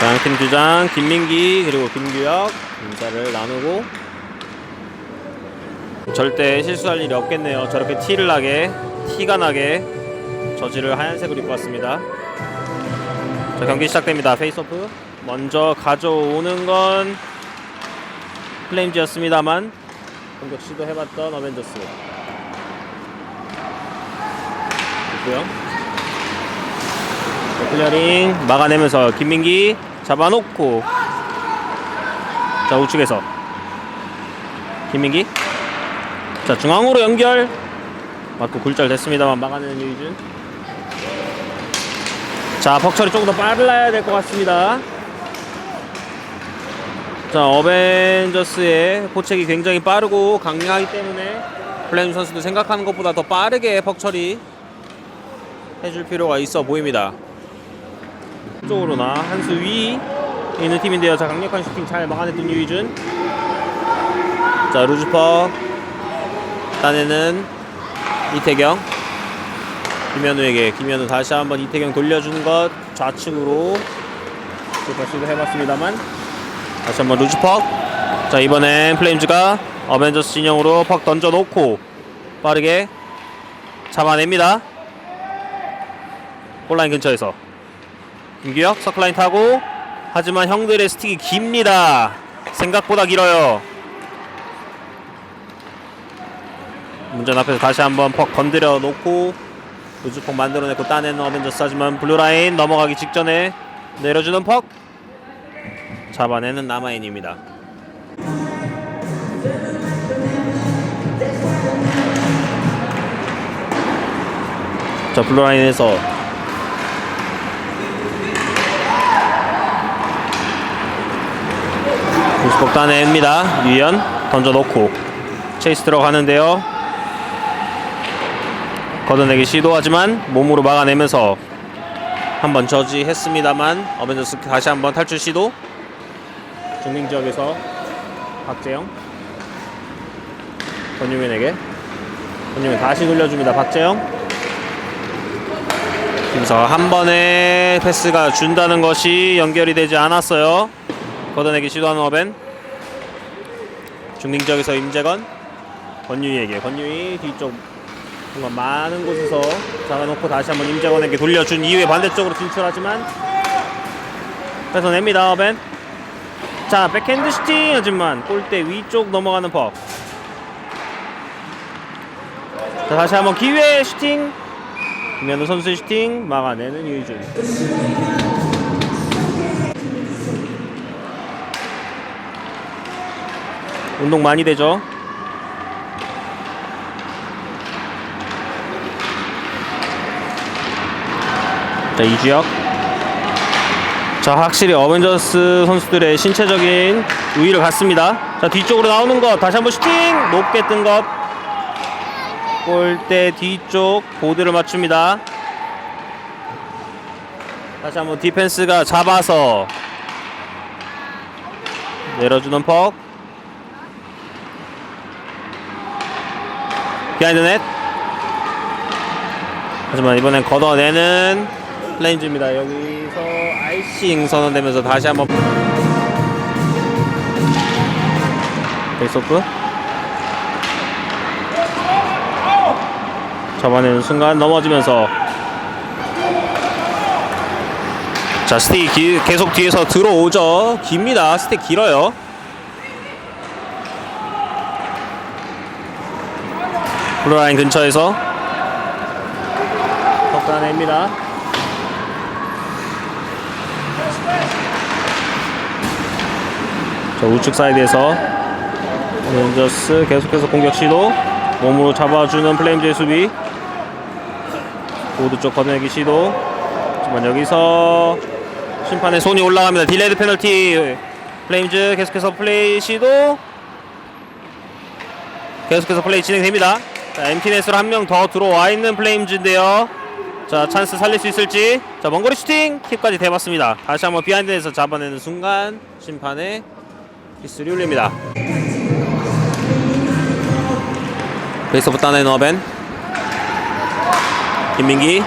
양팀 주장 김민기 그리고 김규혁 인사를 나누고 절대 실수할 일이 없겠네요. 저렇게 티가 나게 저지를 하얀색으로 입고 왔습니다. 자, 경기 시작됩니다. 페이스오프 먼저 가져오는 건 플레임즈였습니다만 공격 시도해봤던 어벤져스 있고요. 클리어링 막아내면서 김민기 잡아놓고 자 우측에서 김민기 자 중앙으로 연결 맞고 굴절 됐습니다만 막아내는 유희준. 자 벅철이 조금 더 빨라야 될 것 같습니다. 자 어벤져스의 포책이 굉장히 빠르고 강력하기 때문에 플레임 선수도 생각하는 것보다 더 빠르게 벅철이 해줄 필요가 있어 보입니다. 쪽으로나 한 수 위 있는 팀인데요. 자 강력한 슈팅 잘 막아냈던 유희준. 자 루즈퍼 따내는 이태경 김현우에게 김현우 다시 한번 이태경 돌려주는 것 좌측으로 시도 해봤습니다만 다시 한번 루즈퍽. 자 이번엔 플레임즈가 어벤져스 진영으로 퍽 던져놓고 빠르게 잡아냅니다. 골라인 근처에서 김규혁 서클라인 타고 하지만 형들의 스틱이 깁니다. 생각보다 길어요. 문전 앞에서 다시 한번 퍽 건드려 놓고 루즈퍽 만들어내고 따내는 어벤져스. 하지만 블루라인 넘어가기 직전에 내려주는 퍽 잡아내는 남아인입니다. 자 블루라인에서 루즈퍽 따냅니다. 유현 던져놓고 체이스 들어가는데요. 걷어내기 시도하지만 몸으로 막아내면서 한번 저지했습니다만 어벤져스 다시 한번 탈출 시도. 중앙 지역에서 박재영 권유민에게 권유민 다시 돌려줍니다. 박재영 그래서 한 번에 패스가 준다는 것이 연결이 되지 않았어요. 걷어내기 시도하는 어벤. 중앙 지역에서 임재건 권유희에게 권유희 뒤쪽 정말 많은 곳에서 잡아놓고 다시 한번 임재건에게 돌려준 이후에 반대쪽으로 진출하지만 뺏어냅니다. 어벤. 자 백핸드 슈팅 하지만 골대 위쪽 넘어가는 퍽. 자 다시 한번 기회 슈팅 김현우 선수의 슈팅 막아내는 유희준. 운동 많이 되죠. 자 이주혁. 자 확실히 어벤져스 선수들의 신체적인 우위를 갖습니다. 자 뒤쪽으로 나오는 것 다시 한번 슈팅 높게 뜬 것 골대 뒤쪽 보드를 맞춥니다. 다시 한번 디펜스가 잡아서 내려주는 퍽. 비하인드 넷. 하지만 이번엔 걷어내는 플레임즈입니다. 여기서 아이싱 선언되면서 다시 한번 페이스오프 잡아내는 순간 넘어지면서 자 스틱 계속 뒤에서 들어오죠. 깁니다. 스틱 길어요. 블루라인 근처에서 덕단입니다. 자 우측 사이드에서 어벤져스 계속해서 공격 시도. 몸으로 잡아주는 플레임즈의 수비. 보드 쪽 걷어내기 시도. 하지만 여기서 심판의 손이 올라갑니다. 딜레이드 페널티. 플레임즈 계속해서 플레이 시도. 계속해서 플레이 진행됩니다. 자 엠티넷으로 한 명 더 들어와 있는 플레임즈인데요. 자 찬스 살릴 수 있을지. 자 먼거리 슈팅 킥까지 대봤습니다. 다시 한번 비하인드에서 잡아내는 순간 심판의 휘슬이 울립니다. 페이스오프 따내는 어벤. 김민기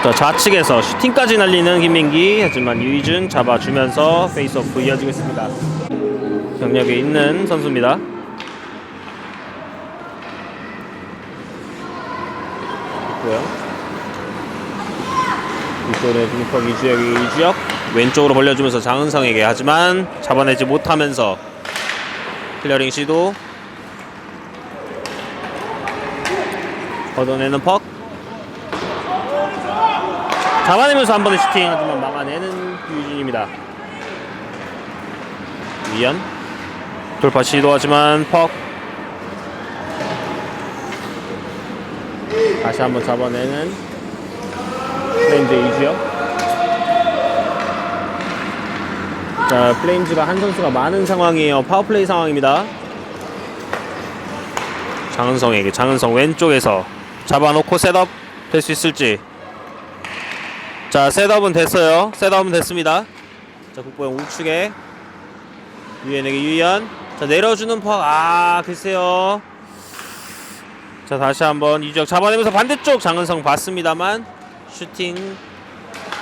자, 좌측에서 슈팅까지 날리는 김민기. 하지만 유희준 잡아주면서 페이스오프 이어지고 있습니다. 경력에 있는 선수입니다. 윗손에 중턱 이주혁 왼쪽으로 벌려주면서 장은성에게. 하지만 잡아내지 못하면서 클리어링 시도. 걷어내는 퍽. 잡아내면서 한 번의 슈팅. 하지만 막아내는 유진입니다. 위연 돌파 시도하지만 퍽. 다시 한번 잡아내는 플레임즈 이주혁. 자, 플레임즈가 한 선수가 많은 상황이에요. 파워플레이 상황입니다. 장은성에게. 장은성 왼쪽에서 잡아놓고 셋업 될 수 있을지. 자, 셋업은 됐어요. 셋업은 됐습니다. 자, 국보영 우측에 유연에게 유연. 자, 내려주는 퍽. 글쎄요. 자, 다시 한번 이주혁 잡아내면서 반대쪽. 장은성 봤습니다만 슈팅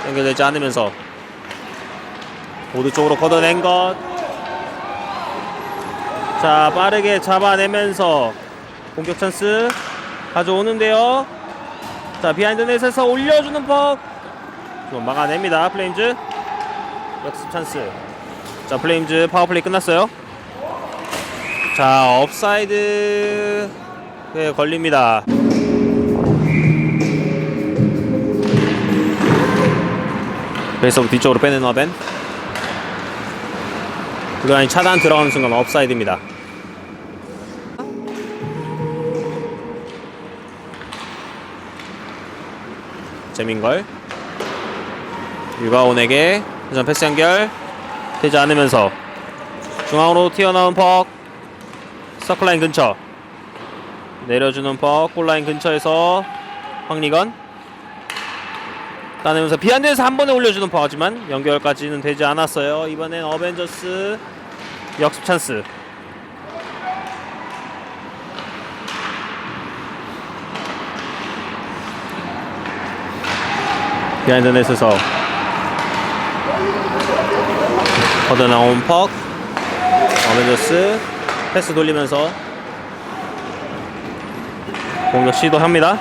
연결되지 않으면서 보드 쪽으로 걷어낸 것. 자, 빠르게 잡아내면서 공격 찬스 가져오는데요. 자, 비하인드 넷에서 올려주는 퍽. 좀 막아냅니다. 플레임즈 역습 찬스. 자, 플레임즈 파워플레이 끝났어요. 자, 업사이드에 걸립니다. 그래서 뒤쪽으로 빼는 어벤. 블루라인 차단 들어가는 순간 업사이드입니다. 재민걸 유가온에게 회전 패스 연결 되지 않으면서 중앙으로 튀어나온 퍽. 서클라인 근처 내려주는 퍽. 골라인 근처에서 황리건 따내면서 비하인드에서 한 번에 올려주는 퍽. 하지만 연결까지는 되지 않았어요. 이번엔 어벤져스 역습 찬스. 비하인드 넷에서 걷어나온 퍽. 어벤져스 패스 돌리면서 공격 시도합니다.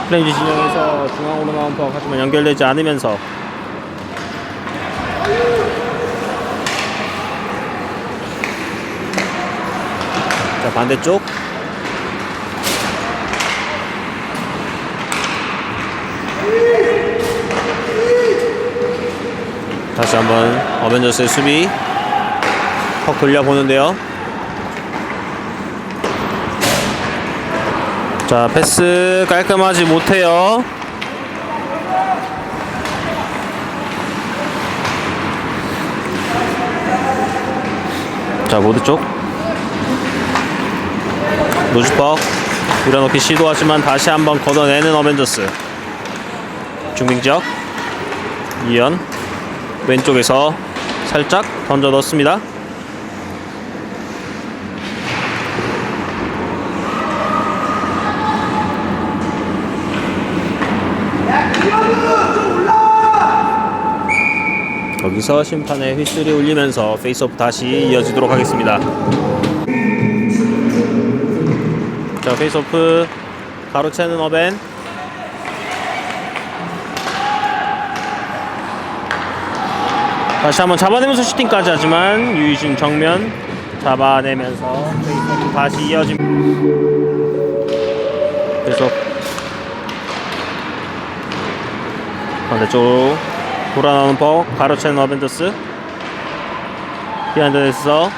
플레임즈 진영에서 중앙으로 나온 퍽. 하지만 연결되지 않으면서 자, 반대쪽 다시 한번 어벤져스의 수비. 퍽 돌려보는데요. 자, 패스 깔끔하지 못해요. 자, 보드 쪽 노즈퍽 밀어넣기 시도하지만 다시 한번 걷어내는 어벤져스. 중빙지역 이연 왼쪽에서 살짝 던져 넣습니다. 여기서 심판의 휘슬이 울리면서 페이스오프 다시 이어지도록 하겠습니다. 자, 페이스오프 가로채는 어벤. 다시 한번 잡아내면서 슈팅까지. 하지만 유희준 정면 잡아내면서 페이스오프 다시 이어집니다. 계속 반대쪽으로 돌아나오는 퍽. 가로채는 어벤져스. 비하인드에서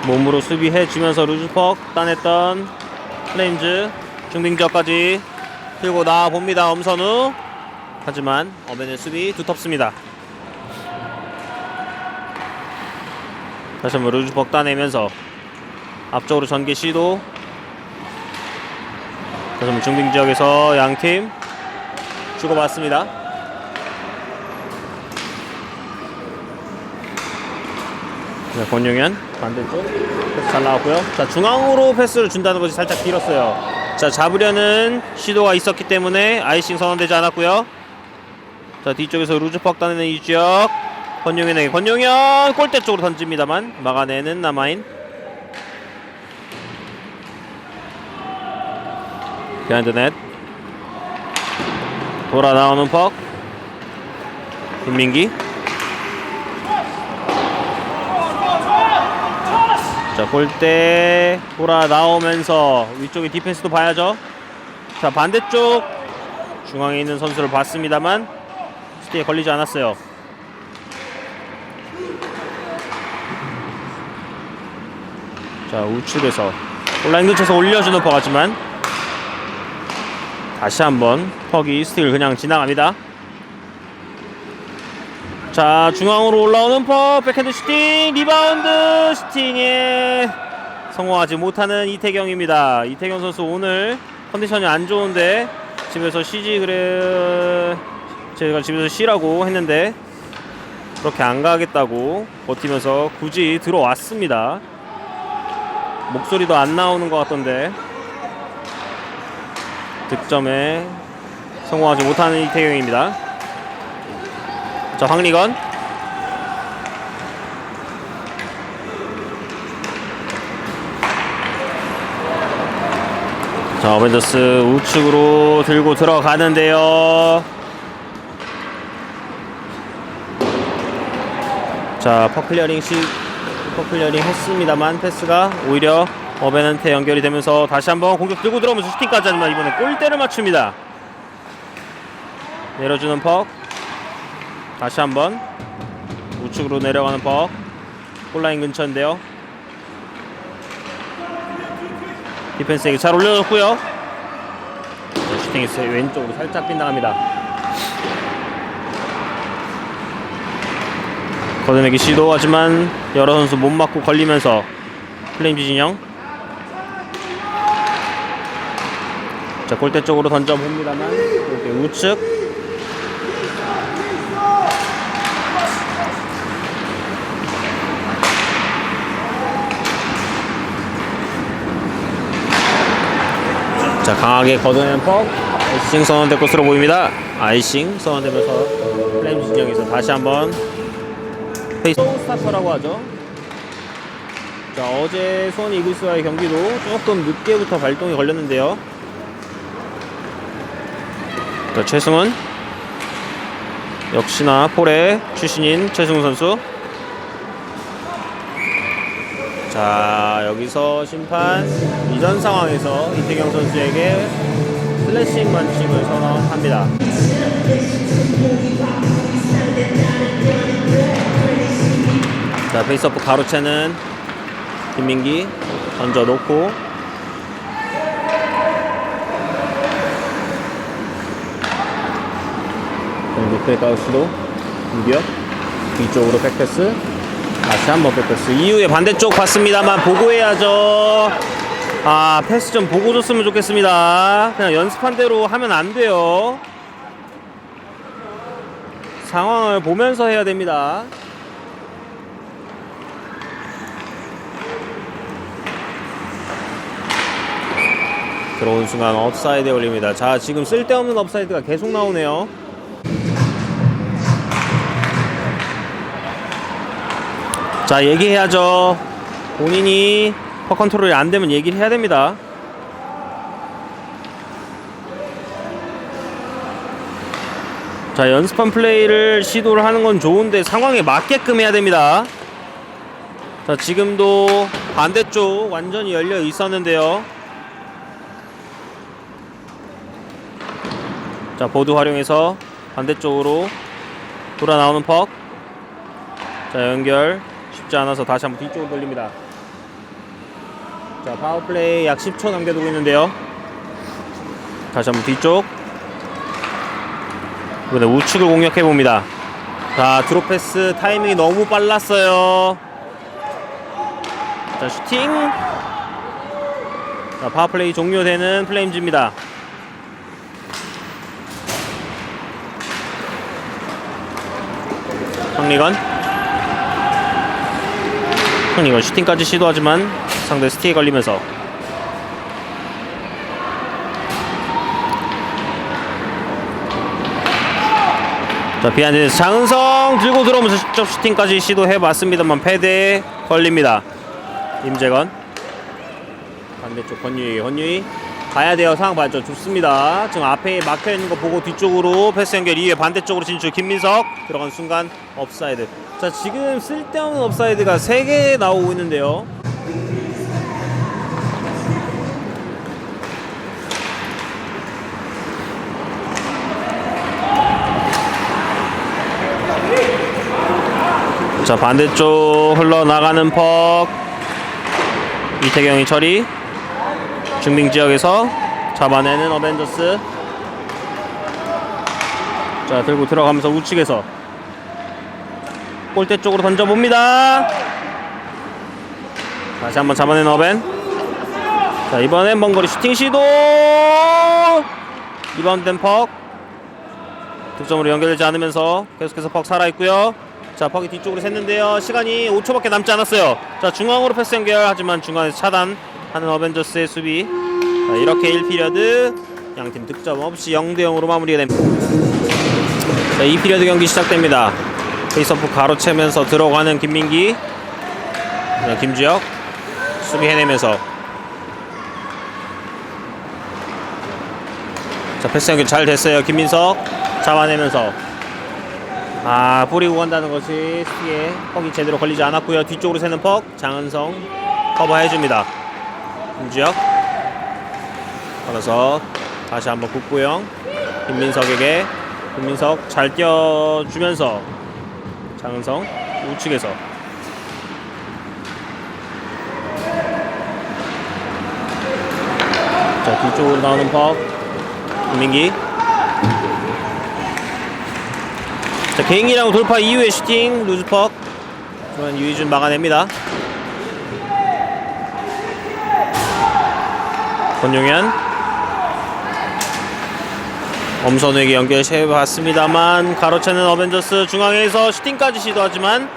몸으로 수비해주면서 루즈퍽 따냈던 플레임즈. 중빙지역까지 들고 나와봅니다. 엄선우. 하지만 어벤의 수비 두텁습니다. 다시 한번 루즈퍽 따내면서 앞쪽으로 전개 시도. 다시 한번 중빙지역에서 양팀 주고받습니다. 자, 권용현 반대쪽 패스 잘 나왔고요. 자, 중앙으로 패스를 준다는 것이 살짝 길었어요. 자, 잡으려는 시도가 있었기 때문에 아이싱 선언되지 않았고요. 자, 뒤쪽에서 루즈팍 따내는 이주혁, 권용현에게 권용현 골대 쪽으로 던집니다만 막아내는 남아인. 비하인드 넷 돌아 나오는 퍽 김민기. 자, 골대 돌아 나오면서 위쪽에 디펜스도 봐야죠. 자, 반대쪽 중앙에 있는 선수를 봤습니다만 스티에 걸리지 않았어요. 자, 우측에서 온라인 근처에서 올려주는 퍽 같지만 다시 한번 퍽이 스틱을 그냥 지나갑니다. 자, 중앙으로 올라오는 퍽 백핸드 슈팅 리바운드 슈팅에 성공하지 못하는 이태경입니다. 이태경 선수 오늘 컨디션이 안 좋은데 집에서 쉬지 그래 제가 집에서 쉬라고 했는데 그렇게 안 가겠다고 버티면서 굳이 들어왔습니다. 목소리도 안 나오는 것 같던데 득점에 성공하지 못하는 이태경입니다. 자, 황리건. 자, 어벤져스 우측으로 들고 들어가는데요. 자, 퍼클리어링 했습니다만 패스가 오히려 어벤한테 연결이 되면서 다시 한번 공격 들고 들어오면서 슈팅까지 하지만 이번에 골대를 맞춥니다. 내려주는 퍽. 다시 한번 우측으로 내려가는 퍽. 골라인 근처인데요. 디펜스에게 잘 올려줬고요. 슈팅이 왼쪽으로 살짝 빗나갑니다. 걷어내기 시도하지만 여러 선수 못 맞고 걸리면서 플레임즈 진영. 자, 골대 쪽으로 던져봅니다만 골대 우측. 자, 강하게 걷어낸 퍽. 아이싱 선언될 것으로 보입니다. 아이싱 선언되면서 플레임 진영에서 다시 한번 페이스 스타터라고 하죠. 자, 어제 수원 이글스와의 경기도 조금 늦게부터 발동이 걸렸는데요. 자, 최승훈. 역시나 폴의 출신인 최승훈 선수. 자, 여기서 심판 이전 상황에서 이태경 선수에게 슬래싱 반칙을 선언합니다. 자, 페이스오프 가로채는 김민기 던져놓고 밑에 시도 이기혁 뒤쪽으로 백패스. 다시 한번 백패스 이후에 반대쪽 봤습니다만 보고해야죠. 아, 패스 좀 보고 줬으면 좋겠습니다. 그냥 연습한 대로 하면 안 돼요. 상황을 보면서 해야 됩니다. 들어온 순간 업사이드에 올립니다. 자, 지금 쓸데없는 업사이드가 계속 나오네요. 자, 얘기해야죠. 본인이 퍼 컨트롤이 안 되면 얘기를 해야 됩니다. 자, 연습한 플레이를 시도를 하는 건 좋은데 상황에 맞게끔 해야 됩니다. 자, 지금도 반대쪽 완전히 열려 있었는데요. 자, 보드 활용해서 반대쪽으로 돌아 나오는 퍽. 자, 연결 쉽지 않아서 다시 한번 뒤쪽으로 돌립니다. 자, 파워플레이 약 10초 남겨두고 있는데요. 다시 한번 뒤쪽. 이번에 우측을 공략해봅니다. 자, 드롭 패스 타이밍이 너무 빨랐어요. 자, 슈팅. 자, 파워플레이 종료되는 플레임즈입니다. 황리건. 이거 슈팅까지 시도하지만 상대 스틱에 걸리면서 자 비하인드에서 장은성 들고 들어오면서 직접 슈팅까지 시도해봤습니다만 패드에 걸립니다. 임재건 반대쪽 권유희 가야 돼요. 상황 봤죠? 좋습니다. 지금 앞에 막혀있는 거 보고 뒤쪽으로 패스 연결 이후에 반대쪽으로 진출 김민석 들어간 순간 업사이드. 자 지금 쓸데없는 업사이드가 3개 나오고 있는데요. 자 반대쪽 흘러나가는 퍽 이태경이 처리 중빙지역에서 잡아내는 어벤져스. 자 들고 들어가면서 우측에서 골대 쪽으로 던져봅니다. 다시 한번 잡아내는 어벤. 자 이번엔 먼거리 슈팅 시도 리바운드된 퍽 득점으로 연결되지 않으면서 계속해서 퍽 살아있고요. 자 퍽이 뒤쪽으로 샜는데요. 시간이 5초밖에 남지 않았어요. 자 중앙으로 패스 연결 하지만 중간에서 차단하는 어벤져스의 수비. 자 이렇게 1피리어드 양팀 득점 없이 0대0으로 마무리가 됩니다. 자 2피리어드 경기 시작됩니다. 페이스오프 가로채면서 들어가는 김민기. 자, 김주혁 수비 해내면서 자 패스 연결 잘 됐어요. 김민석 잡아내면서 뿌리고 간다는 것이 스틱에 퍽이 제대로 걸리지 않았고요. 뒤쪽으로 새는 퍽 장은성 커버해줍니다. 김주혁 걸어서 다시 한번 국구형 김민석에게 김민석 잘 뛰어주면서 장은성 우측에서 자 뒤쪽으로 나오는 퍽 김민기. 자 개인기랑 돌파 이후에 슈팅 루즈퍽 하지만 유희준 막아냅니다. 권용현 엄선우에게 연결해봤습니다만 가로채는 어벤져스. 중앙에서 슈팅까지 시도하지만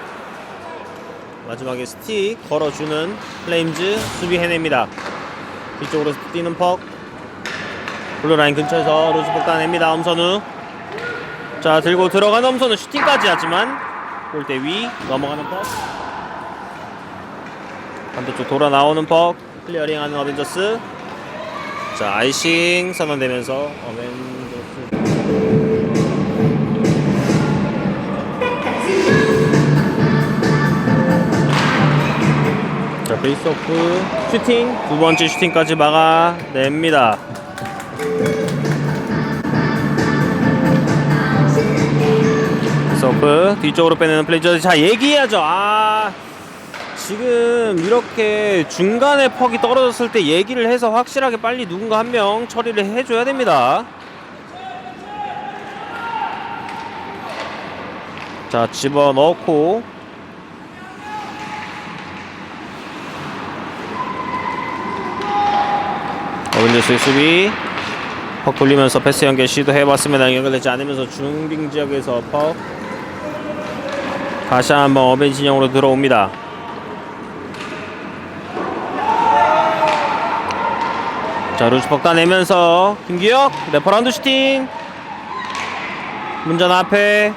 마지막에 스틱 걸어주는 플레임즈 수비 해냅니다. 뒤쪽으로 뛰는 퍽 블루라인 근처에서 루즈퍽 따냅니다. 엄선우 자 들고 들어간 엄선우 슈팅까지 하지만 골대 위 넘어가는 퍽 반대쪽 돌아 나오는 퍽 클리어링하는 어벤져스. 자 아이싱 선언되면서 어벤져스. 자 페이스오프 슈팅 두 번째 슈팅까지 막아냅니다. 페이스오프 뒤쪽으로 빼내는 플레이. 자 얘기해야죠. 지금 이렇게 중간에 퍽이 떨어졌을 때 얘기를 해서 확실하게 빨리 누군가 한 명 처리를 해줘야 됩니다. 자 집어넣고 어벤져스의 수비 퍽 돌리면서 패스 연결 시도해봤습니다. 연결되지 않으면서 중빙 지역에서 퍽 다시 한번 어벤 진영으로 들어옵니다. 자 루즈퍽 따내면서 김기혁 레퍼라운드 슈팅 문전 앞에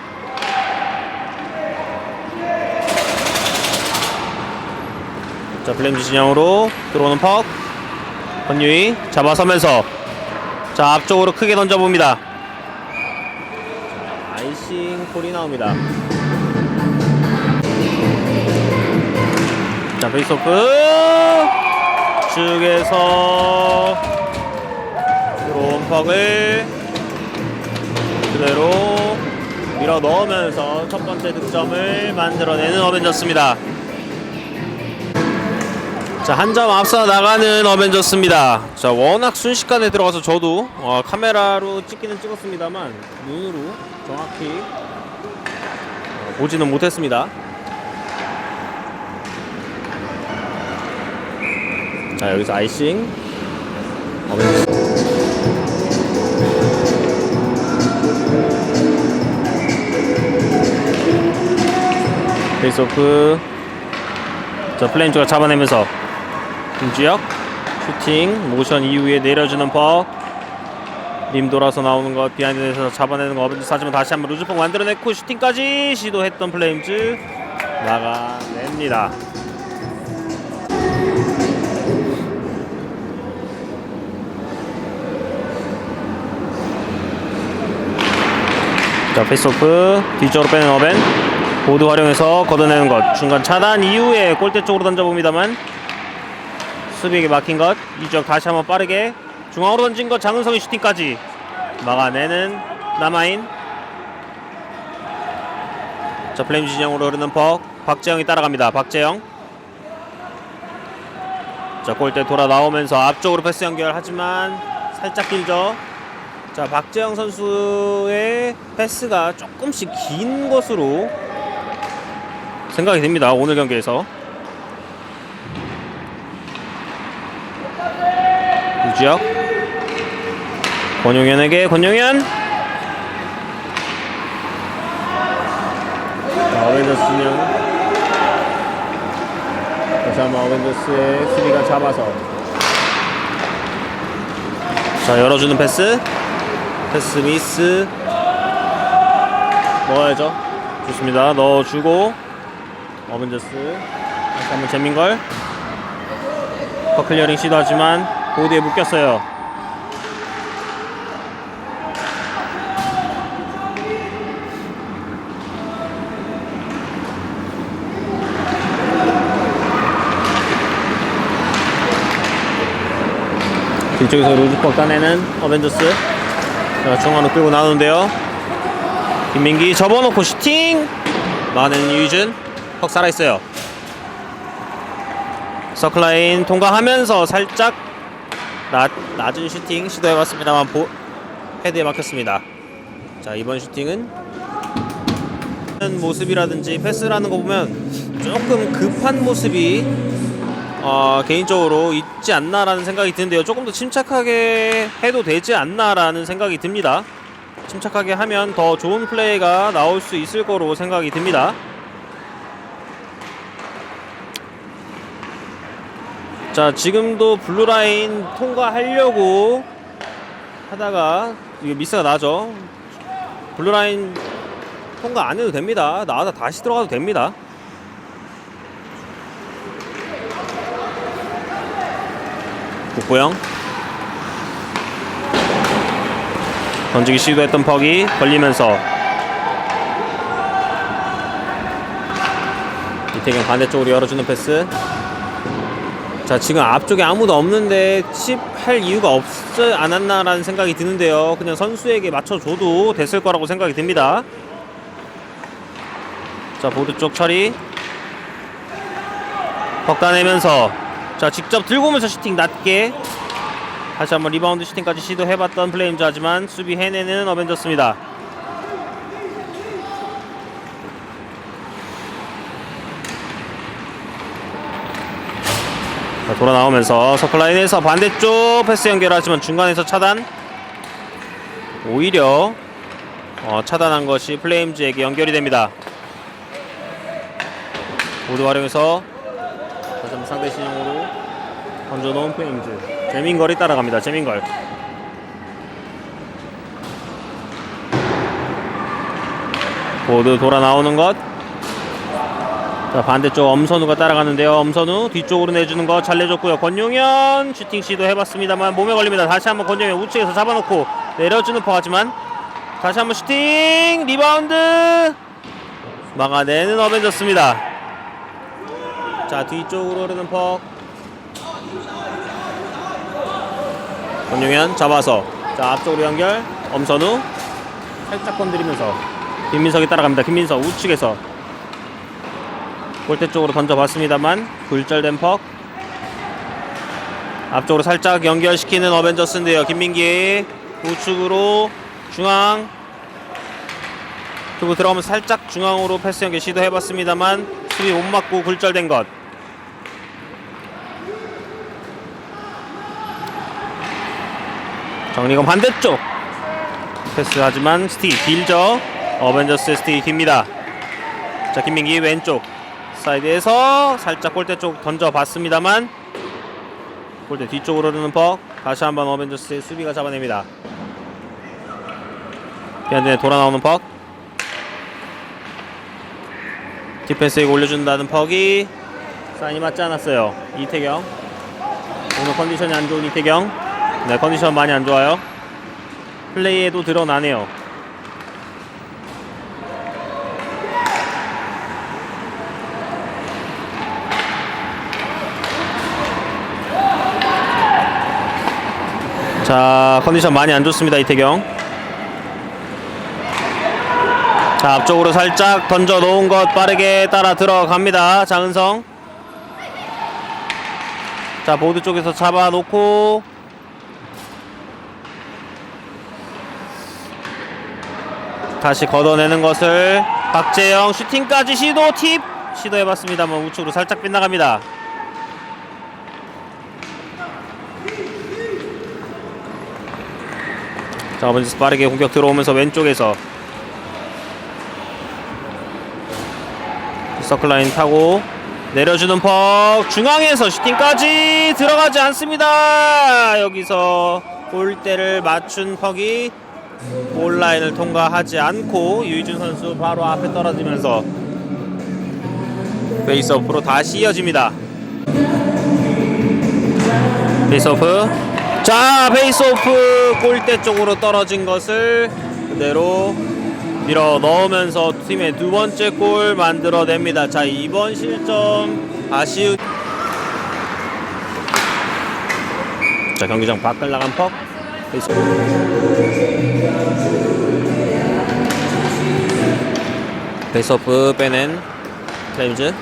자 블레임즈 진영으로 들어오는 퍽 권유희 잡아서면서 자 앞쪽으로 크게 던져봅니다. 아이싱 콜이 나옵니다. 자 페이스오프 측에서 들어온 퍽을 그대로 밀어 넣으면서 첫 번째 득점을 만들어내는 어벤져스입니다. 자, 한 점 앞서 나가는 어벤져스입니다. 자, 워낙 순식간에 들어가서 저도 카메라로 찍기는 찍었습니다만 눈으로 정확히 보지는 못했습니다. 자, 여기서 아이싱 어벤져스. 페이스오프 자, 플레임즈가 잡아내면서 김주혁 슈팅 모션 이후에 내려주는 퍽. 림 돌아서 나오는 것, 비하인드에서 잡아내는 거 어벤져스. 하지만 다시 한번 루즈폭 만들어냈고 슈팅까지 시도했던 플레임즈 막아냅니다. 자, 페이스오프 뒤쪽으로 빼는 어벤. 보드 활용해서 걷어내는 것, 중간 차단 이후에 골대 쪽으로 던져봅니다만 수비에게 막힌 것. 이쪽 다시 한번 빠르게 중앙으로 던진 것, 장은성의 슈팅까지 막아내는 남아인. 자, 플레임 진영으로 흐르는 퍽. 박재영이 따라갑니다. 박재영. 자, 골대 돌아 나오면서 앞쪽으로 패스 연결. 하지만 살짝 길죠. 자, 박재영 선수의 패스가 조금씩 긴 것으로 생각이 됩니다. 오늘 경기에서. 유지혁. 권용현에게 권용현. 자, 어벤져스 진영. 다시 한번 어벤져스의 수비가 잡아서 자, 열어주는 패스. 패스 미스. 넣어야죠. 좋습니다. 넣어주고 어벤져스 다시 한번 재민걸. 퍼클리어링 시도하지만 보드에 묶였어요. 뒤쪽에서 루즈퍽 따내는 어벤져스. 자, 중앙으로 끌고 나오는데요. 김민기 접어놓고 슈팅 막아내는 유희준. 퍽 살아있어요. 서클라인 통과하면서 살짝 낮은 슈팅 시도해봤습니다만 헤드에 막혔습니다. 자, 이번 슈팅은 모습이라든지 패스라는 거 보면 조금 급한 모습이 개인적으로 있지 않나라는 생각이 드는데요. 조금 더 침착하게 해도 되지 않나라는 생각이 듭니다. 침착하게 하면 더 좋은 플레이가 나올 수 있을 거로 생각이 듭니다. 자, 지금도 블루라인 통과하려고 하다가 이게 미스가 나죠. 블루라인 통과 안 해도 됩니다. 나와서 다시 들어가도 됩니다. 국보영 던지기 시도했던 퍽이 걸리면서 이태경 반대쪽으로 열어주는 패스. 자, 지금 앞쪽에 아무도 없는데 칩할 이유가 없지 않았나라는 생각이 드는데요. 그냥 선수에게 맞춰줘도 됐을 거라고 생각이 듭니다. 자, 보드 쪽 처리. 퍽 따내면서 자, 직접 들고 오면서 슈팅 낮게 다시 한번 리바운드 슈팅까지 시도해봤던 플레임즈. 하지만 수비 해내는 어벤져스입니다. 자, 돌아 나오면서 서클라인에서 반대쪽 패스 연결하지만 중간에서 차단. 오히려 차단한 것이 플레임즈에게 연결이 됩니다. 보드 활용해서 다시 한번 상대 신용으로 던져놓은 플레임즈. 재민걸이 따라갑니다. 재민걸. 보드 돌아 나오는 것. 자, 반대쪽 엄선우가 따라가는데요. 엄선우 뒤쪽으로 내주는 거 잘 내줬고요. 권용현 슈팅 시도 해봤습니다만 몸에 걸립니다. 다시 한번 권용현 우측에서 잡아놓고 내려주는 퍼. 하지만 다시 한번 슈팅 리바운드 막아내는 어벤져스입니다. 자, 뒤쪽으로 흐르는 퍽. 권용현 잡아서 자, 앞쪽으로 연결. 엄선우 살짝 건드리면서 김민석이 따라갑니다. 김민석 우측에서 골대 쪽으로 던져봤습니다만 굴절된 퍽. 앞쪽으로 살짝 연결시키는 어벤져스인데요. 김민기 우측으로 중앙 그리고 들어가면서 살짝 중앙으로 패스 연결 시도해봤습니다만 수비 못 맞고 굴절된 것. 정리건 반대쪽 패스하지만 스틱이 길죠. 어벤져스의 스틱이 깁니다. 자, 김민기 왼쪽 사이드에서 살짝 골대 쪽 던져봤습니다만 골대 뒤쪽으로 흐르는 퍽. 다시 한번 어벤져스의 수비가 잡아냅니다. 비안드에 돌아 나오는 퍽. 디펜스에게 올려준다는 퍽이 사인이 맞지 않았어요. 이태경. 오늘 컨디션이 안 좋은 이태경. 네, 컨디션 많이 안 좋아요. 플레이에도 드러나네요. 자, 컨디션 많이 안 좋습니다. 이태경. 자, 앞쪽으로 살짝 던져 놓은 것 빠르게 따라 들어갑니다. 장은성. 자, 보드 쪽에서 잡아놓고 다시 걷어내는 것을 박재영. 슈팅까지 시도. 팁 시도해봤습니다만 우측으로 살짝 빗나갑니다. 자, 어벤져스 빠르게 공격 들어오면서 왼쪽에서 서클라인 타고 내려주는 퍽. 중앙에서 슈팅까지 들어가지 않습니다. 여기서 골대를 맞춘 퍽이 골라인을 통과하지 않고 유희준 선수 바로 앞에 떨어지면서 베이스오프로 다시 이어집니다. 베이스오프. 자, 베이스오프. 골대 쪽으로 떨어진 것을 그대로 밀어 넣으면서 팀의 두 번째 골 만들어냅니다. 자, 이번 실점 아쉬운. 자, 경기장 밖을 나간 퍽. 베이스오프 빼낸 클레임즈.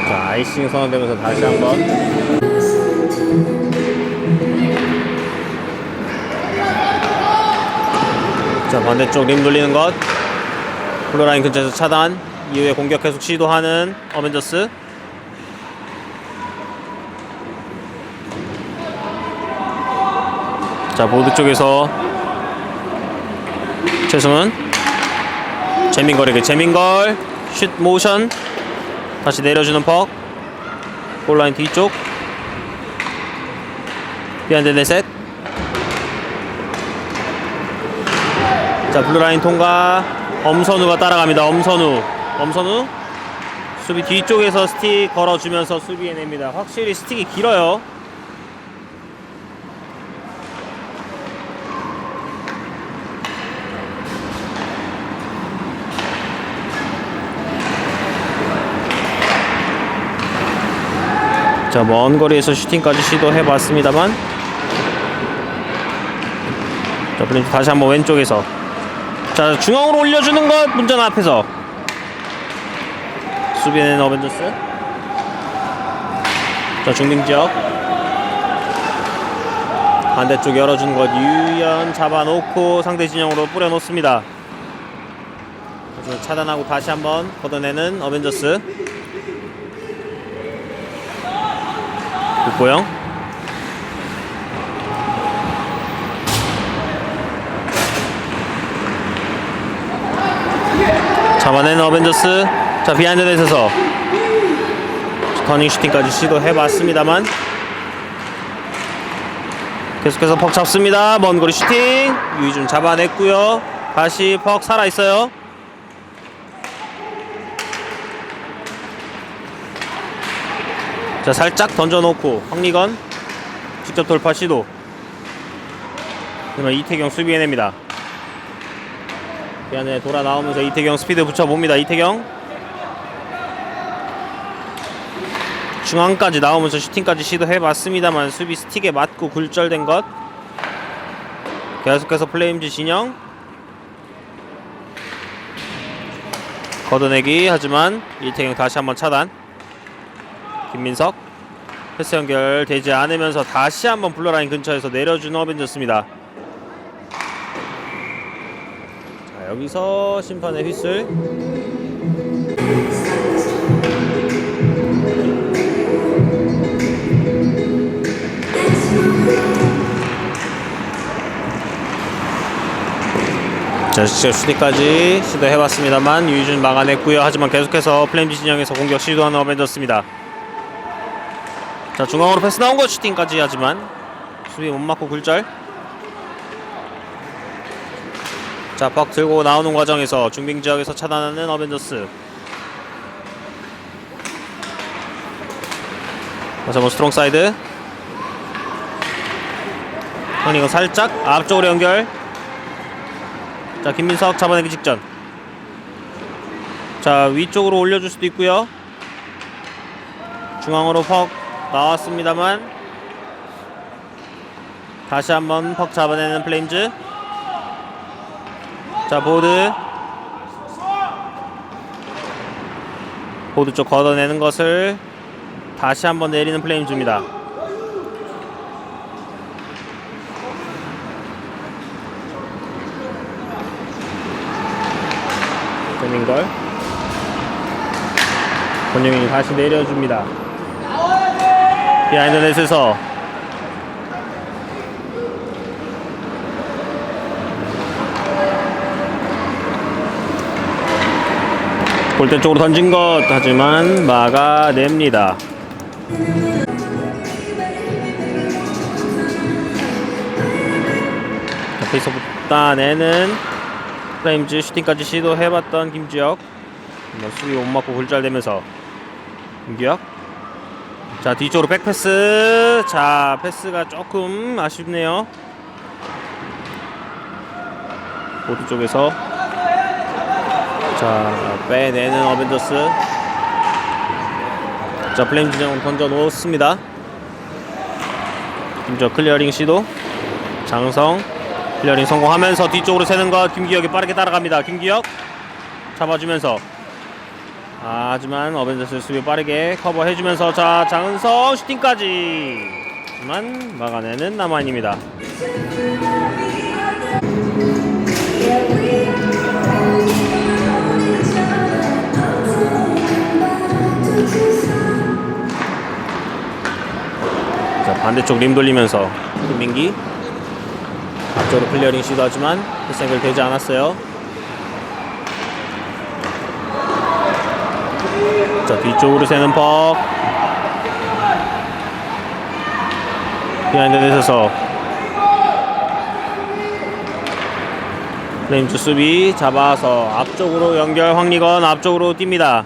자, 아이싱 선언되면서 다시 한번. 자, 반대쪽 림 돌리는 것. 블루라인 근처에서 차단. 이후에 공격 계속 시도하는 어벤져스. 자, 보드 쪽에서 최승은. 재민걸에게 재민걸. 슛 모션. 다시 내려주는 퍽. 골라인 뒤쪽. 비안드 네셋. 자, 블루라인 통과. 엄선우가 따라갑니다. 엄선우 수비 뒤쪽에서 스틱 걸어주면서 수비해냅니다. 확실히 스틱이 길어요. 자, 먼 거리에서 슈팅까지 시도해봤습니다만. 자, 블렌즈 다시 한번 왼쪽에서. 자, 중앙으로 올려주는 것. 문전 앞에서 수비는 어벤져스. 자, 중딩지역 반대쪽 열어준 것. 유연 잡아놓고 상대 진영으로 뿌려놓습니다. 차단하고 다시 한번 걷어내는 어벤져스. 국보영. 잡아내는 어벤져스. 자, 비하인드 넷에서 터닝 슈팅까지 시도해봤습니다만 계속해서 퍽 잡습니다. 먼 거리 슈팅. 유희준 잡아냈고요. 다시 퍽 살아있어요. 자, 살짝 던져놓고 황리건 직접 돌파 시도. 그러면 이태경 수비해냅니다. 그 안에 돌아 나오면서 이태경 스피드 붙여봅니다. 이태경 중앙까지 나오면서 슈팅까지 시도해봤습니다만 수비 스틱에 맞고 굴절된 것. 계속해서 플레임즈 진영 걷어내기. 하지만 이태경 다시 한번 차단. 김민석 패스 연결되지 않으면서 다시 한번 블러라인 근처에서 내려준 어벤져스입니다. 자, 여기서 심판의 휘슬. 자, 직접 슈팅까지 시도해봤습니다만 유희준 막아냈고요. 하지만 계속해서 플레임즈 진영에서 공격 시도하는 어벤져스입니다. 자, 중앙으로 패스 나온 거 슈팅까지 하지만 수비 못 맞고 굴절. 자, 벅 들고 나오는 과정에서 중빙 지역에서 차단하는 어벤져스. 다시 한번 스트롱 사이드. 이거 살짝 앞쪽으로 연결. 자, 김민석 잡아내기 직전. 자, 위쪽으로 올려줄 수도 있고요. 중앙으로 퍽 나왔습니다만 다시 한번 퍽 잡아내는 플레임즈. 자, 보드 쪽 걷어내는 것을 다시 한번 내리는 플레임즈입니다. 권민걸, 권영인이 다시 내려줍니다. 비하인드 넷에서 골대 쪽으로 던진 것, 하지만 막아냅니다. 페이스오프 따내는 플레임즈. 슈팅까지 시도해봤던 김주혁. 수비 못 맞고 골잘되면서 김규혁. 자, 뒤쪽으로 백패스. 자, 패스가 조금 아쉽네요. 보드 쪽에서 자, 빼내는 어벤져스. 자, 플레임 진영으로 던져 놓습니다. 김주혁 클리어링 시도. 장성 클리어링 성공하면서 뒤쪽으로 새는 것. 김기혁이 빠르게 따라갑니다. 김기혁 잡아주면서 하지만 어벤져스 수비 빠르게 커버해주면서 자, 장은성 슈팅까지. 하지만 막아내는 남아인입니다. 자, 반대쪽 림 돌리면서 김민기 앞쪽으로 클리어링 시도하지만 패스 연결되지 않았어요. 자, 뒤쪽으로 새는 퍽. 비하인드 넷에서 플레임즈 수비 잡아서 앞쪽으로 연결. 황리건 앞쪽으로 뜁니다.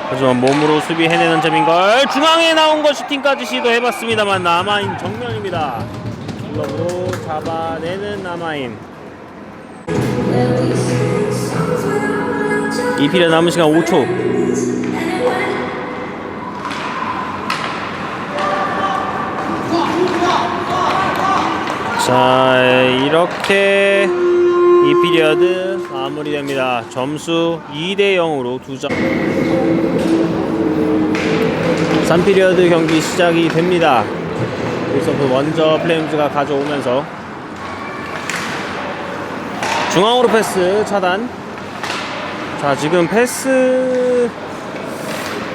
하지만 몸으로 수비 해내는 점인걸. 중앙에 나온 거 슈팅까지 시도해봤습니다만 남아인 정면입니다. 글러브로 잡아내는 남아인. 이 피리어드 남은 시간 5초. 자, 이렇게 이 피리어드 마무리됩니다. 점수 2대0으로 2점. 3피리어드 경기 시작이 됩니다. 여기서 먼저 플레임즈가 가져오면서 중앙으로 패스 차단. 자, 지금 패스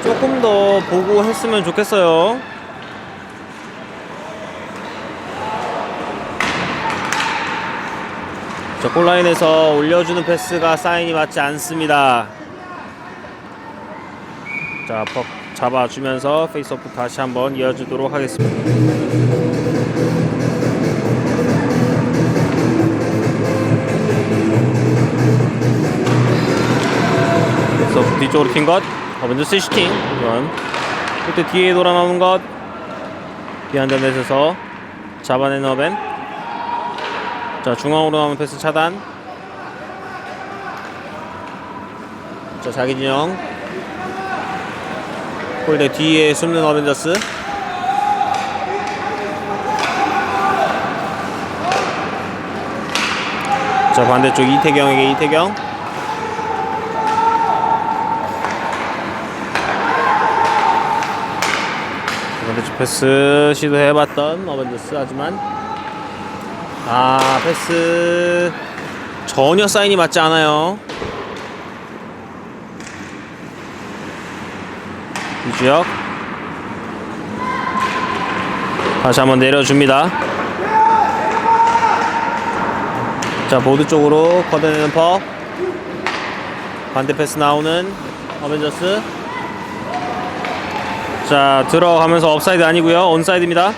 조금 더 보고 했으면 좋겠어요. 자, 골라인에서 올려주는 패스가 사인이 맞지 않습니다. 자, 퍽 잡아주면서 페이스오프 다시 한번 이어주도록 하겠습니다. 페이스오프 뒤쪽으로 튄 것. 어벤져스 슈팅. 이건 그때 뒤에 돌아 나오는 것. 비하인드 넷에서 잡아낸 어벤. 자, 중앙으로 나오는 패스 차단. 자, 자기 진영. 골대 뒤에 숨는 어벤져스. 자, 반대쪽 이태경에게 이태경. 반대쪽 패스 시도해봤던 어벤져스. 하지만 패스 전혀 사인이 맞지 않아요. 이주혁 다시 한번 내려줍니다. 자, 보드 쪽으로 걷어내는 퍽. 반대 패스 나오는 어벤져스. 자, 들어가면서 업사이드 아니고요, 온사이드입니다.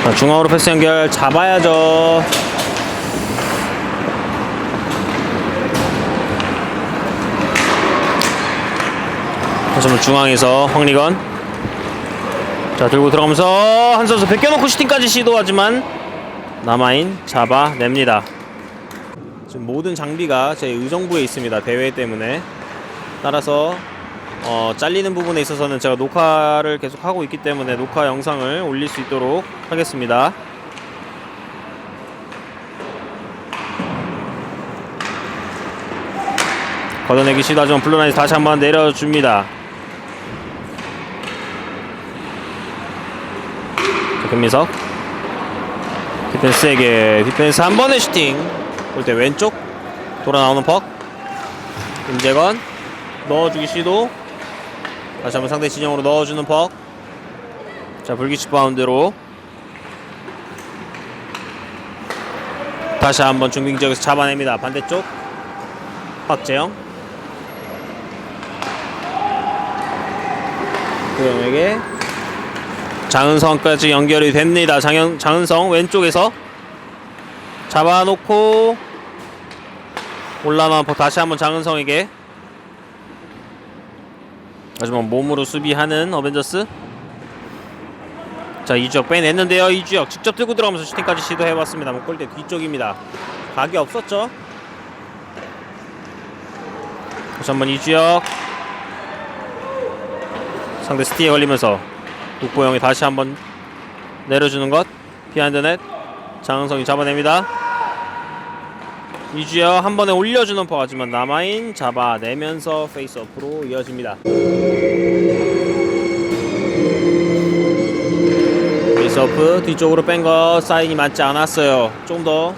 자, 중앙으로 패스 연결 잡아야죠. 다시 한번 중앙에서 황리건. 자, 들고 들어가면서 한 선수 벗겨놓고 슈팅까지 시도하지만 남아인 잡아냅니다. 지금 모든 장비가 제 의정부에 있습니다. 대회 때문에. 따라서 잘리는 부분에 있어서는 제가 녹화를 계속 하고 있기 때문에 녹화 영상을 올릴 수 있도록 하겠습니다. 걷어내기 시도하지만 블루라인에서 다시 한번 내려줍니다. 자, 김민석. 디펜스에게 디펜스 한 번의 슈팅. 볼 때 왼쪽 돌아 나오는 퍽. 임재건 넣어주기 시도. 다시 한번 상대 진영으로 넣어주는 퍽. 자, 불규칙 바운드로 다시 한번 중빙 지역에서 잡아냅니다. 반대쪽 박재영. 고영에게 장은성까지 연결이 됩니다. 장은성 왼쪽에서 잡아놓고 올라나온 퍽. 다시 한번 장은성에게. 하지만 몸으로 수비하는 어벤져스. 자, 이주혁 빼냈는데요. 이주혁 직접 들고 들어가면서 슈팅까지 시도해봤습니다. 골대 뒤쪽입니다. 각이 없었죠. 다시 한번 이주혁. 상대 스티에 걸리면서 국보영이 다시 한번 내려주는 것. 비하인드 넷. 장은성이 잡아냅니다. 이주혁 한 번에 올려주는 퍼. 하지만 남아인 잡아내면서 페이스업으로 이어집니다. 페이스업 뒤쪽으로 뺀 거 사인이 맞지 않았어요. 좀 더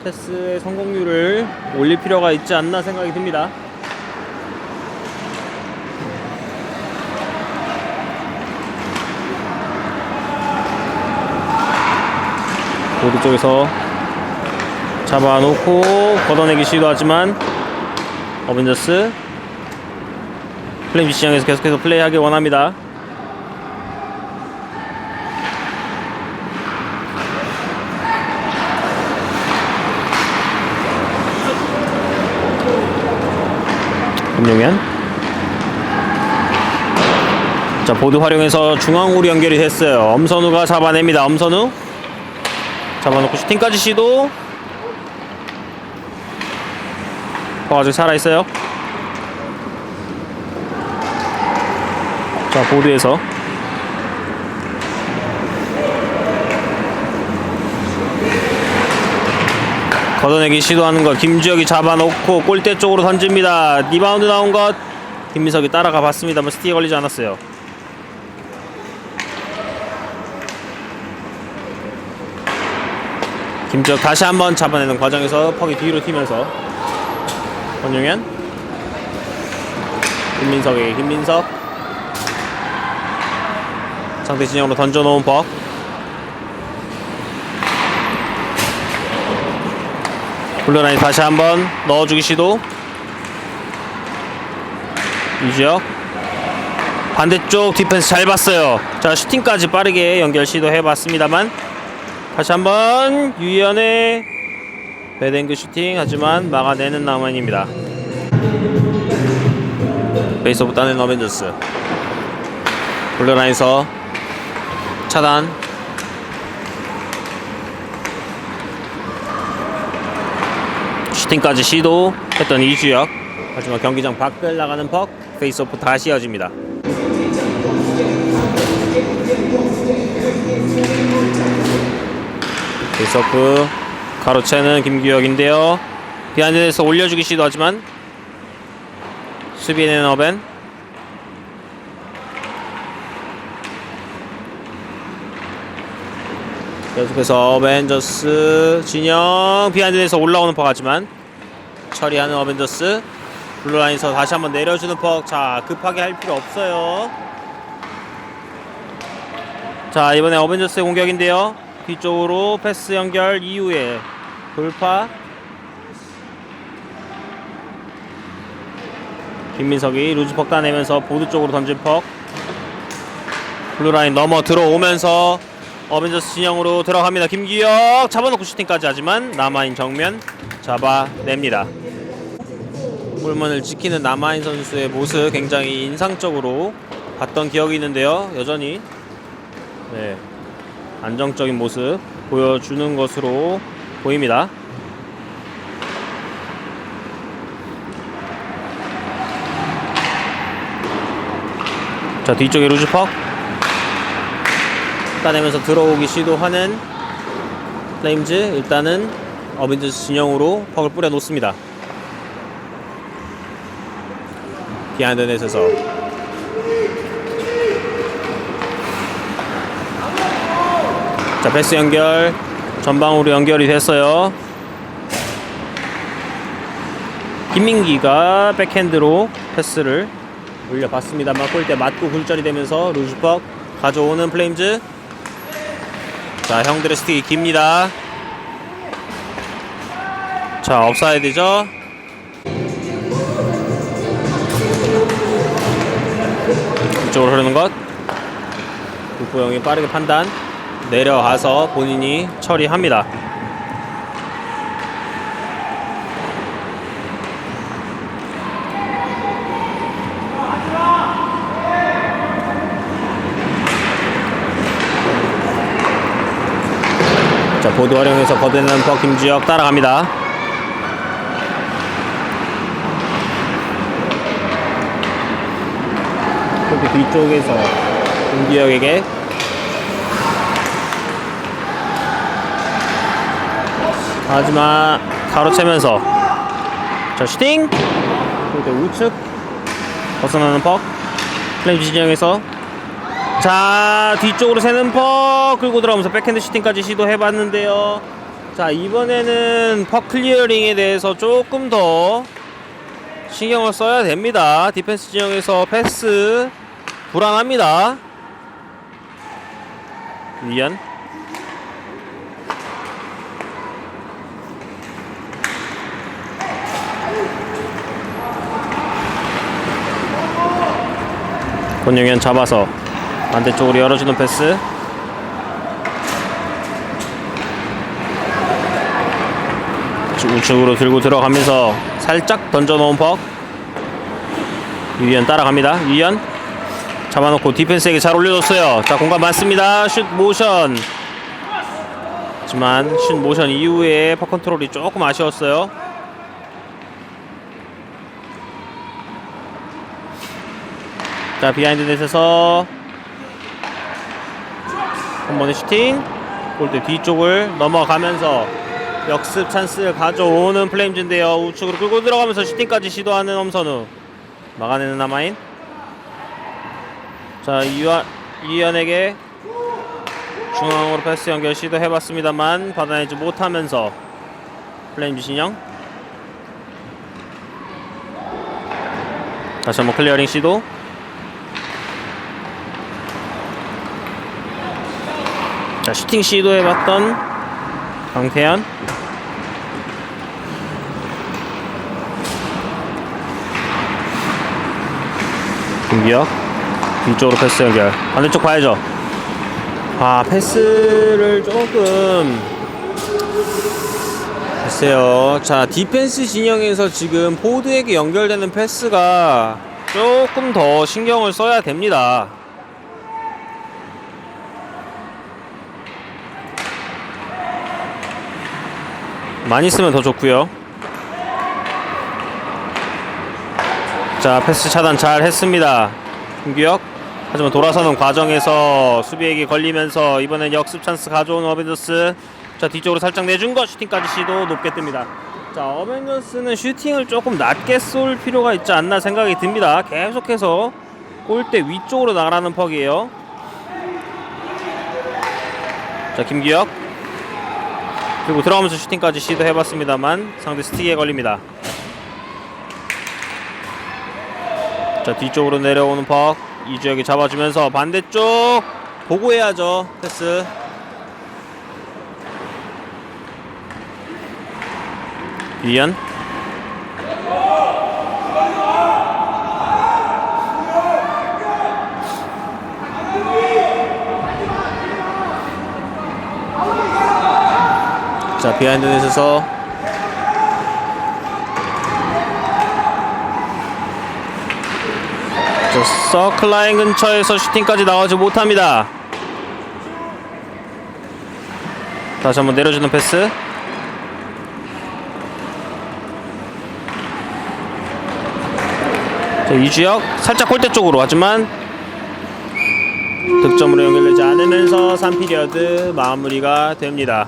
패스의 성공률을 올릴 필요가 있지 않나 생각이 듭니다. 보드 쪽에서 잡아놓고 걷어내기 시도하지만 어벤져스 플레임 지시장에서 계속해서 플레이하길 원합니다. 김용현. 자, 보드 활용해서 중앙으로 연결이 됐어요. 엄선우가 잡아냅니다. 엄선우 잡아놓고 슈팅까지 시도. 아직 살아있어요. 자, 보드에서 걷어내기 시도하는 것. 김주혁이 잡아놓고 골대 쪽으로 던집니다. 리바운드 나온 것. 김민석이 따라가 봤습니다만 스티에 걸리지 않았어요. 김주혁 다시 한번 잡아내는 과정에서 퍽이 뒤로 튀면서 권용현. 김민석에게 김민석. 상대 진영으로 던져놓은 퍽. 블루라인 다시 한번 넣어주기 시도. 이주혁 반대쪽 디펜스 잘 봤어요. 자, 슈팅까지 빠르게 연결 시도해봤습니다만 다시 한번 유희연의 배댕그 슈팅. 하지만 막아내는 남아인입니다. 베이스오브 따낸 어벤져스. 블루라인에서 차단. 슈팅까지 시도했던 이주혁. 하지만 경기장 밖을 나가는 퍽. 페이스오프 다시 이어집니다. 페이스오프 가로채는 김규혁인데요. 비하인드에서 올려주기 시도하지만 수비에는 어벤. 계속해서 어벤져스 진영. 비하인드에서 올라오는 퍽. 하지만 처리하는 어벤져스. 블루라인에서 다시 한번 내려주는 퍽. 자, 급하게 할 필요 없어요. 자, 이번에 어벤져스의 공격인데요. 뒤쪽으로 패스 연결 이후에 돌파. 김민석이 루즈퍽 따내면서 보드 쪽으로 던진 퍽. 블루라인 넘어 들어오면서 어벤져스 진영으로 들어갑니다. 김기혁 잡아놓고 슈팅까지 하지만 남아인 정면 잡아냅니다. 골문을 지키는 남아인 선수의 모습 굉장히 인상적으로 봤던 기억이 있는데요. 여전히 안정적인 모습 보여주는 것으로 보입니다. 자, 뒤쪽에 루즈퍽 따내면서 들어오기 시도하는 플레임즈. 일단은 어벤져스 진영으로 퍽을 뿌려 놓습니다. 비하인드 넷에서 자, 패스 연결 전방으로 연결이 됐어요. 김민기가 백핸드로 패스를 올려봤습니다만 골대 맞고 굴절이 되면서 루즈퍽 가져오는 플레임즈. 자, 형들의 스틱이 깁니다. 자, 업사이드죠. 이쪽으로 흐르는 것. 국보영이 빠르게 판단 내려가서 본인이 처리합니다. 자, 보드 활용해서 걷어내는 퍽. 김주혁 따라갑니다. 그렇게 뒤쪽에서 김주혁에게 하지만 가로채면서 자, 슈팅! 그때 우측 벗어나는 퍽. 플레임즈 진영에서 자, 뒤쪽으로 새는 퍽 끌고 들어가면서 백핸드 슈팅까지 시도해봤는데요. 자, 이번에는 퍽 클리어링에 대해서 조금 더 신경을 써야 됩니다. 디펜스 진영에서 패스 불안합니다. 위안 권영현 잡아서 반대쪽으로 열어주는 패스. 우측으로 들고 들어가면서 살짝 던져놓은 퍽. 유현 따라갑니다. 유현 잡아놓고 디펜스에게 잘 올려줬어요. 자, 공간 많습니다. 슛 모션. 하지만 슛 모션 이후에 퍽 컨트롤이 조금 아쉬웠어요. 자, 비하인드 넷에서 한 번의 슈팅. 골대 뒤쪽을 넘어가면서 역습 찬스를 가져오는 플레임즈인데요. 우측으로 끌고 들어가면서 슈팅까지 시도하는 엄선우. 막아내는 남아인. 자, 이현에게 중앙으로 패스 연결 시도해봤습니다만 받아내지 못하면서 플레임즈 진영. 다시 한번 클리어링 시도. 자, 슈팅 시도해봤던 강태현. 김기혁 뒤쪽으로 패스 연결. 반대쪽 봐야죠. 아, 패스를 조금 글쎄요. 자, 디펜스 진영에서 지금 포드에게 연결되는 패스가 조금 더 신경을 써야 됩니다. 많이 쓰면 더 좋고요. 자, 패스 차단 잘 했습니다. 김규혁. 하지만 돌아서는 과정에서 수비에게 걸리면서 이번엔 역습 찬스 가져온 어벤져스. 자, 뒤쪽으로 살짝 내준 것. 슈팅까지 시도 높게 뜹니다. 자, 어벤져스는 슈팅을 조금 낮게 쏠 필요가 있지 않나 생각이 듭니다. 계속해서 골대 위쪽으로 나가는 퍽이에요. 자, 김규혁. 그리고 들어가면서 슈팅까지 시도해봤습니다만 상대 스틱에 걸립니다. 자, 뒤쪽으로 내려오는 퍽. 이주혁이 잡아주면서 반대쪽 보고해야죠. 패스. 이현. 자, 비하인드 넷에서 서클라인 근처에서 슈팅까지 나가지 못합니다. 다시 한번 내려주는 패스. 자, 이주혁 살짝 골대 쪽으로, 하지만 득점으로 연결되지 않으면서 3피리어드 마무리가 됩니다.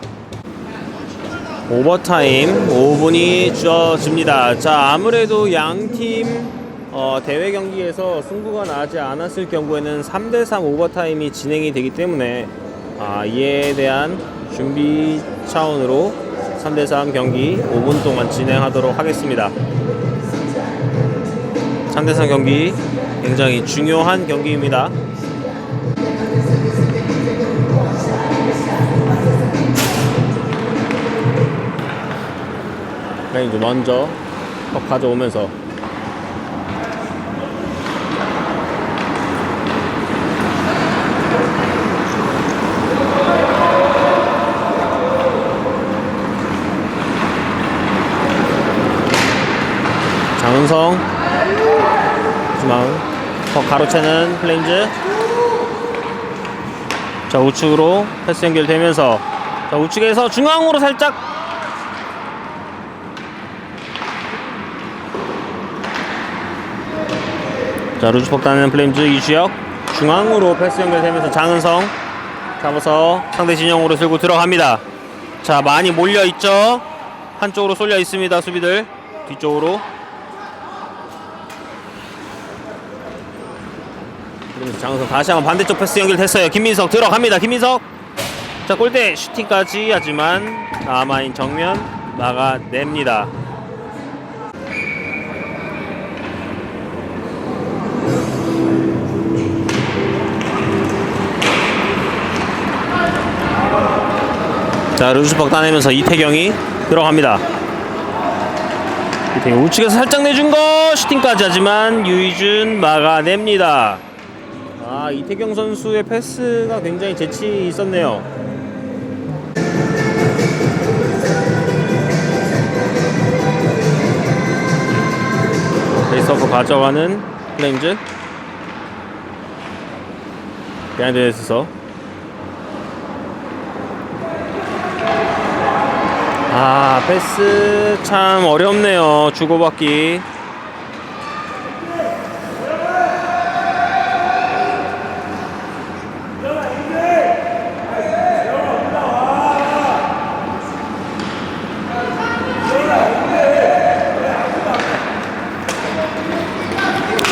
오버타임 5분이 주어집니다. 자, 아무래도 양팀 대회 경기에서 승부가 나지 않았을 경우에는 3대3 오버타임이 진행이 되기 때문에 이에 대한 준비 차원으로 3대3 경기 5분 동안 진행하도록 하겠습니다. 3대3 경기 굉장히 중요한 경기입니다. 이제 먼저 가져오면서 장은성, 하지만 가로채는 플레임즈. 자, 우측으로 패스 연결되면서 자, 우측에서 중앙으로 살짝 자, 루즈폭 따는 플레임즈. 이주혁 중앙으로 패스 연결되면서 장은성 잡아서 상대 진영으로 들고 들어갑니다. 자, 많이 몰려있죠. 한쪽으로 쏠려 있습니다. 수비들 뒤쪽으로. 그러면서 장은성 다시 한번 반대쪽 패스 연결됐어요. 김민석 들어갑니다. 김민석. 자, 골대 슈팅까지, 하지만 아마인 정면 막아냅니다. 자, 루즈팍 따내면서 이태경이 들어갑니다. 이태경 우측에서 살짝 내준 거 슈팅까지, 하지만 유희준 막아냅니다. 이태경 선수의 패스가 굉장히 재치 있었네요. 페이스오프 가져가는 플레임즈. 비하인드에서 패스 참 어렵네요. 주고받기.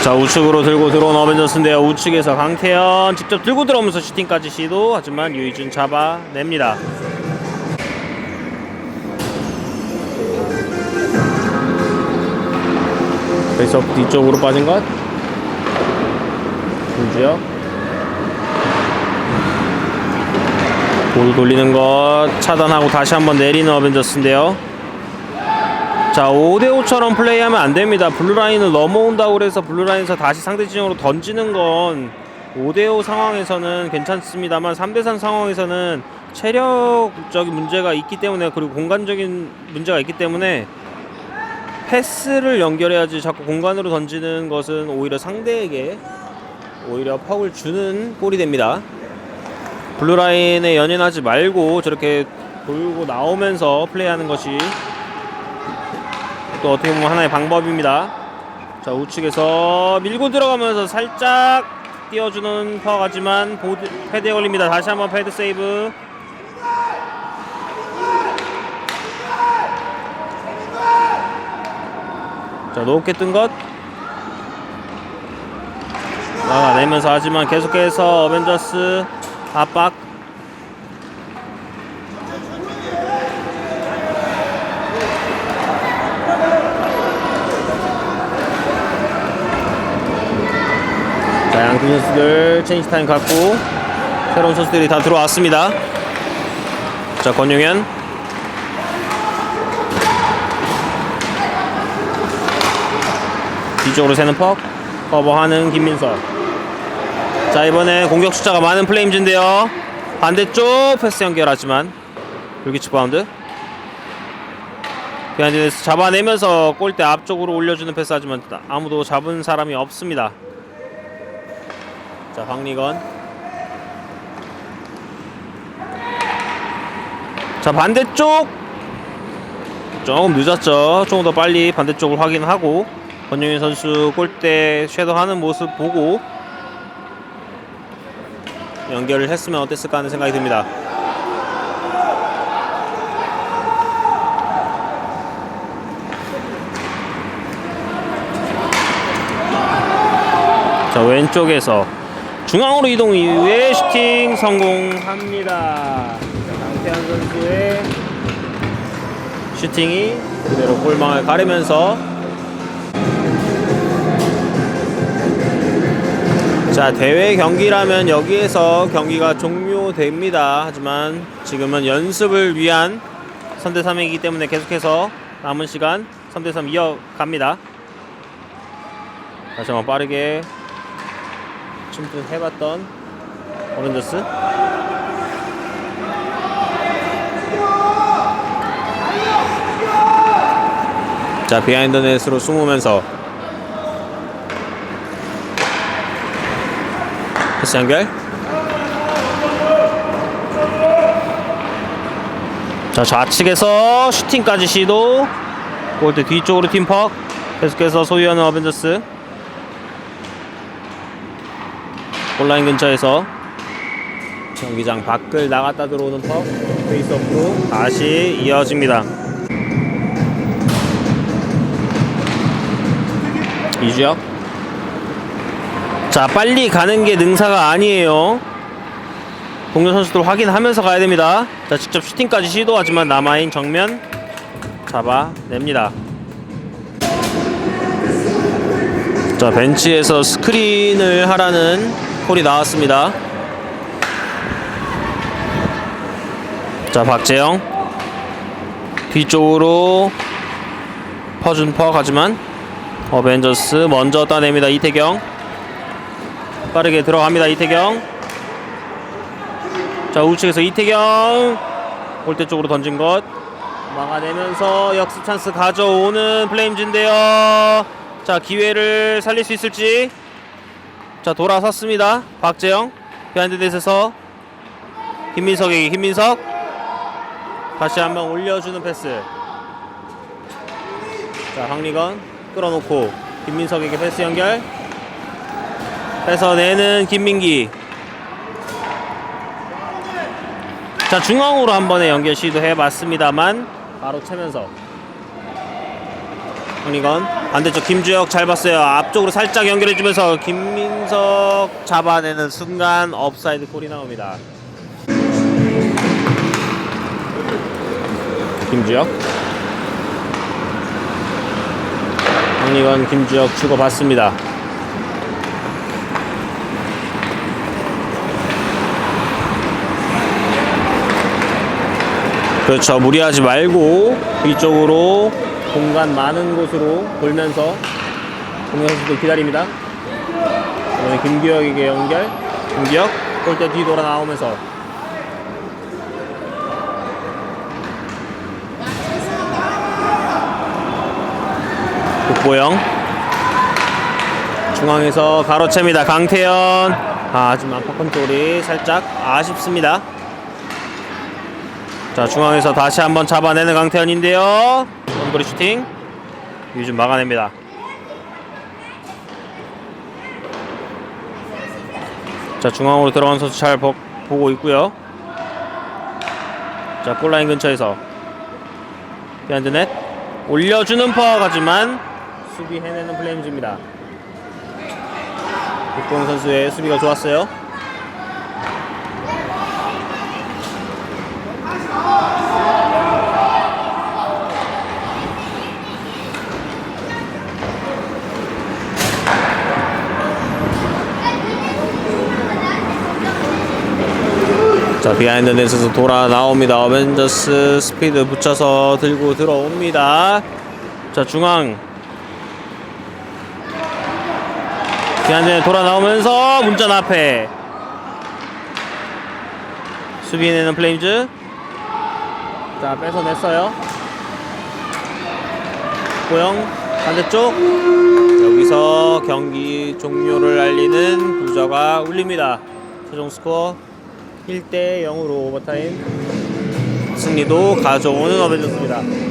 자, 우측으로 들고 들어온 어벤져스인데요. 우측에서 강태현 직접 들고 들어오면서 슈팅까지 시도, 하지만 유희준 잡아냅니다. 페이스업 뒤쪽으로 빠진 것. 김주혁. 볼 돌리는 것 차단하고 다시 한번 내리는 어벤져스인데요. 자, 5대5처럼 플레이하면 안됩니다. 블루라인을 넘어온다고 해서 블루라인에서 다시 상대 진영으로 던지는 건 5대5 상황에서는 괜찮습니다만 3대3 상황에서는 체력적인 문제가 있기 때문에, 그리고 공간적인 문제가 있기 때문에 패스를 연결해야지 자꾸 공간으로 던지는 것은 오히려 상대에게 오히려 퍽을 주는 꼴이 됩니다. 블루라인에 연연하지 말고 저렇게 돌고 나오면서 플레이하는 것이 또 어떻게 보면 하나의 방법입니다. 자, 우측에서 밀고 들어가면서 살짝 띄워주는 퍽하지만 패드에 걸립니다. 다시 한번 패드 세이브. 자, 높게 뜬 것 막아내면서, 하지만 계속해서 어벤져스 압박. 이 선수들 체인지 타임 갖고 새로운 선수들이 다 들어왔습니다. 자, 권용현. 뒤쪽으로 새는 퍽 커버하는 김민석. 자, 이번에 공격 숫자가 많은 플레임즈인데요. 반대쪽 패스 연결하지만 불규칙 바운드. 비하인드에서 잡아내면서 골대 앞쪽으로 올려주는 패스 하지만 아무도 잡은 사람이 없습니다. 자, 황리건. 자, 반대쪽 조금 늦었죠. 조금 더 빨리 반대쪽을 확인하고 권용현 선수 골대 섀도우하는 모습 보고 연결을 했으면 어땠을까 하는 생각이 듭니다. 자, 왼쪽에서 중앙으로 이동 이후에 슈팅 성공합니다. 강태환 선수의 슈팅이 그대로 골망을 가르면서, 자, 대회 경기라면 여기에서 경기가 종료됩니다. 하지만 지금은 연습을 위한 3대3이기 때문에 계속해서 남은 시간 3대3 이어갑니다. 다시 한번 빠르게 침투해봤던 어벤져스. 자, 비하인드 넷으로 숨으면서 패스 연결. 자, 좌측에서 슈팅까지 시도. 골대 뒤쪽으로 팀퍽. 계속해서 소유하는 어벤져스. 골라인 근처에서 경기장 밖을 나갔다 들어오는 퍽. 페이스업으로 다시 이어집니다. 이주혁. 자, 빨리 가는 게 능사가 아니에요. 동료 선수들 확인하면서 가야 됩니다. 자, 직접 슈팅까지 시도하지만 남아인 정면 잡아냅니다. 자, 벤치에서 스크린을 하라는 콜이 나왔습니다. 자, 박재영 뒤쪽으로 퍼준 퍼 가지만 어벤져스 먼저 따냅니다. 이태경 빠르게 들어갑니다. 이태경. 자, 우측에서 이태경 골대 쪽으로 던진 것 막아내면서 역습 찬스 가져오는 플레임즈인데요. 자, 기회를 살릴 수 있을지. 자, 돌아섰습니다. 박재영 비하인드 넷에서 김민석에게 김민석 다시 한번 올려주는 패스. 자, 황리건 끌어놓고 김민석에게 패스 연결. 뺏어내는 김민기. 자, 중앙으로 한 번에 연결 시도해봤습니다만 바로 채면서 황리건 반대쪽 김주혁 잘 봤어요. 앞쪽으로 살짝 연결해주면서 김민석 잡아내는 순간 업사이드 콜이 나옵니다. 김주혁. 황리건 김주혁 주고받습니다. 그렇죠. 무리하지 말고 뒤쪽으로 공간 많은 곳으로 돌면서 공격 선수들 기다립니다. 이번에 김규혁에게 연결. 김규혁 골대 뒤 돌아 나오면서 국보영 중앙에서 가로챕니다. 강태현. 하지만 팝컨트롤이 살짝 아쉽습니다. 자, 중앙에서 다시 한번 잡아내는 강태현인데요. 원거리 슈팅 유준 막아냅니다. 자, 중앙으로 들어간 선수 잘 보고 있고요. 자, 골라인 근처에서 비하인드 넷 올려주는 퍼하지만 수비 해내는 플레임즈입니다. 국보영 선수의 수비가 좋았어요. 자, 비하인드 넷에서 돌아 나옵니다. 어벤져스 스피드 붙여서 들고 들어옵니다. 자, 중앙 비하인드 돌아 나오면서 문전 앞에 수비해내는 플레임즈. 자, 뺏어냈어요. 고영 반대쪽. 여기서 경기 종료를 알리는 부저가 울립니다. 최종 스코어 1대 0으로 오버타임 승리도 가져오는 어벤져스입니다.